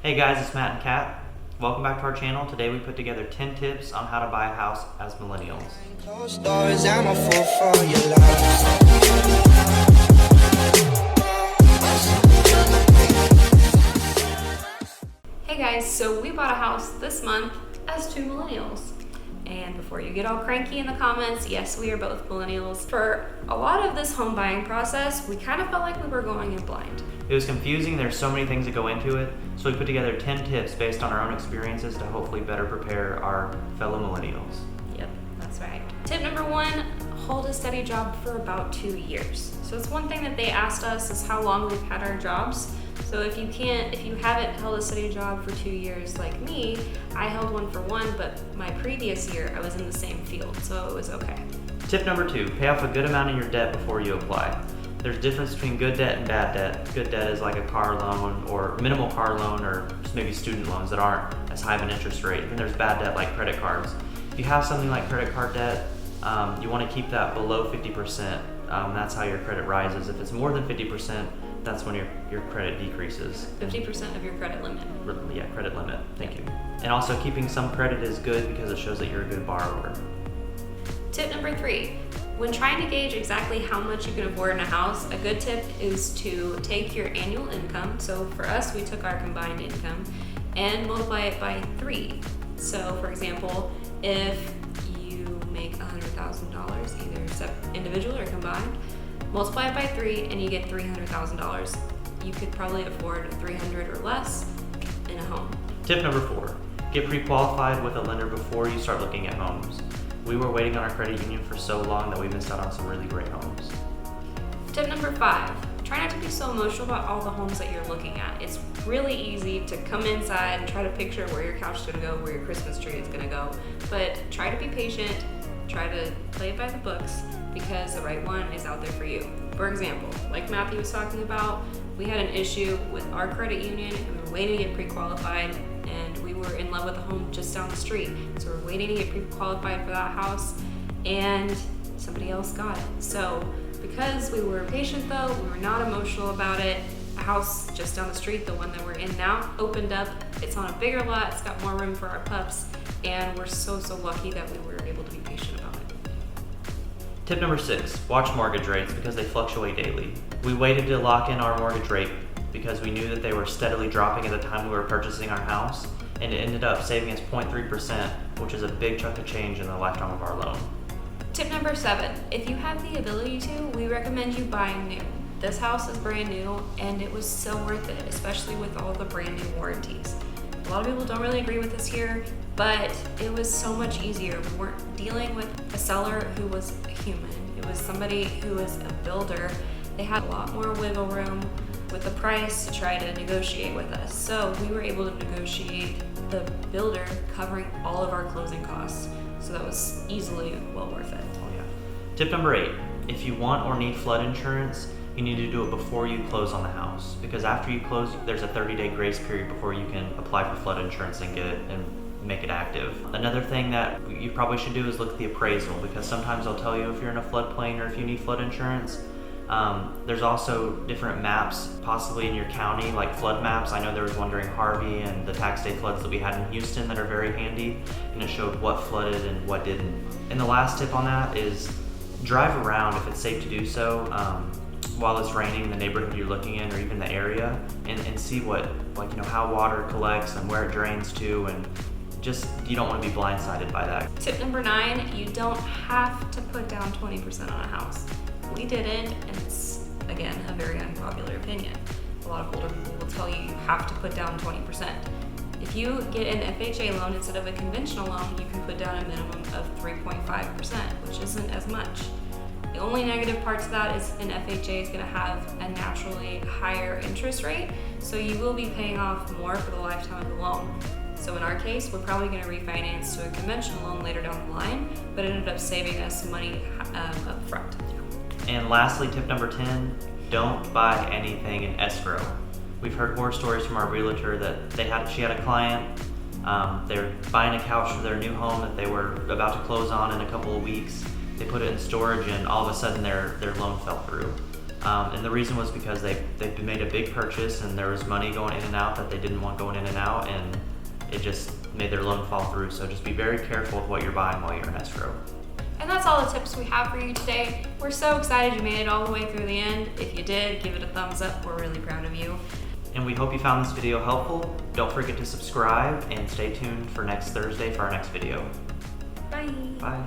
Hey guys, it's Matt and Kat. Welcome back to our channel. Today we put together 10 tips on how to buy a house as millennials. Closed doors, I'm a fool for your love. Hey guys, so we bought a house this month as two millennials. And before you get all cranky in the comments, yes, we are both millennials. For a lot of this home buying process, we kind of felt like we were going in blind. It was confusing, there's so many things that go into it, so we put together 10 tips based on our own experiences to hopefully better prepare our fellow millennials. Yep, that's right. Tip number 1, hold a steady job for about 2 years. So it's one thing that they asked us is how long we've had our jobs. So if you haven't held a steady job for 2 years like me, I held one for 1, but my previous year I was in the same field, so it was okay. Tip number 2, pay off a good amount of your debt before you apply. There's a difference between good debt and bad debt. Good debt is like a car loan or minimal car loan or maybe student loans that aren't as high of an interest rate. Then there's bad debt like credit cards. If you have something like credit card debt, you want to keep that below 50%. That's how your credit rises. If it's more than 50%, that's when your credit decreases. 50% of your credit limit. Yeah, credit limit. Thank you. And also keeping some credit is good because it shows that you're a good borrower. Tip number 3, when trying to gauge exactly how much you can afford in a house, a good tip is to take your annual income. So for us, we took our combined income and multiply it by 3. So for example, if you make $100,000, either individual or combined, multiply it by 3 and you get $300,000. You could probably afford $300,000 or less in a home. Tip number 4, get pre-qualified with a lender before you start looking at homes. We were waiting on our credit union for so long that we missed out on some really great homes. Tip number 5, try not to be so emotional about all the homes that you're looking at. It's really easy to come inside and try to picture where your couch is gonna go, where your Christmas tree is gonna go, but try to be patient, try to play it by the books, because the right one is out there for you. For example, like Matthew was talking about, we had an issue with our credit union and we were waiting to get pre-qualified, and we were in love with a home just down the street. So we're waiting to get pre-qualified for that house, and somebody else got it. So because we were patient though, we were not emotional about it, a house just down the street, the one that we're in now, opened up. It's on a bigger lot, it's got more room for our pups, and we're so lucky that we were able to be patient about it. Tip number 6, watch mortgage rates because they fluctuate daily. We waited to lock in our mortgage rate because we knew that they were steadily dropping at the time we were purchasing our house, and it ended up saving us 0.3%, which is a big chunk of change in the lifetime of our loan. Tip number 7, if you have the ability to, we recommend you buying new. This house is brand new and it was so worth it, especially with all the brand new warranties. A lot of people don't really agree with this here, but it was so much easier. We weren't dealing with a seller who was a human. It was somebody who was a builder. They had a lot more wiggle room with the price to try to negotiate with us. So we were able to negotiate the builder covering all of our closing costs. So that was easily well worth it. Oh yeah. Tip number 8, if you want or need flood insurance, you need to do it before you close on the house, because after you close, there's a 30-day grace period before you can apply for flood insurance and get it and make it active. Another thing that you probably should do is look at the appraisal, because sometimes they'll tell you if you're in a floodplain or if you need flood insurance. There's also different maps possibly in your county, like flood maps. I know there was one during Harvey and the tax day floods that we had in Houston that are very handy, and it showed what flooded and what didn't. And the last tip on that is drive around if it's safe to do so. While it's raining in the neighborhood you're looking in or even the area, and see what, how water collects and where it drains to, and just, you don't want to be blindsided by that. Tip number 9, you don't have to put down 20% on a house. We didn't, and it's, again, a very unpopular opinion. A lot of older people will tell you have to put down 20%. If you get an FHA loan instead of a conventional loan, you can put down a minimum of 3.5%, which isn't as much. The only negative part to that is an FHA is going to have a naturally higher interest rate, so you will be paying off more for the lifetime of the loan. So in our case, we're probably going to refinance to a conventional loan later down the line, but it ended up saving us money up front. And lastly, tip number 10, don't buy anything in escrow. We've heard horror stories from our realtor that she had a client, they're buying a couch for their new home that they were about to close on in a couple of weeks. They put it in storage and all of a sudden their loan fell through. And the reason was because they made a big purchase and there was money going in and out that they didn't want going in and out, and it just made their loan fall through. So just be very careful with what you're buying while you're in escrow. And that's all the tips we have for you today. We're so excited you made it all the way through the end. If you did, give it a thumbs up. We're really proud of you. And we hope you found this video helpful. Don't forget to subscribe and stay tuned for next Thursday for our next video. Bye. Bye.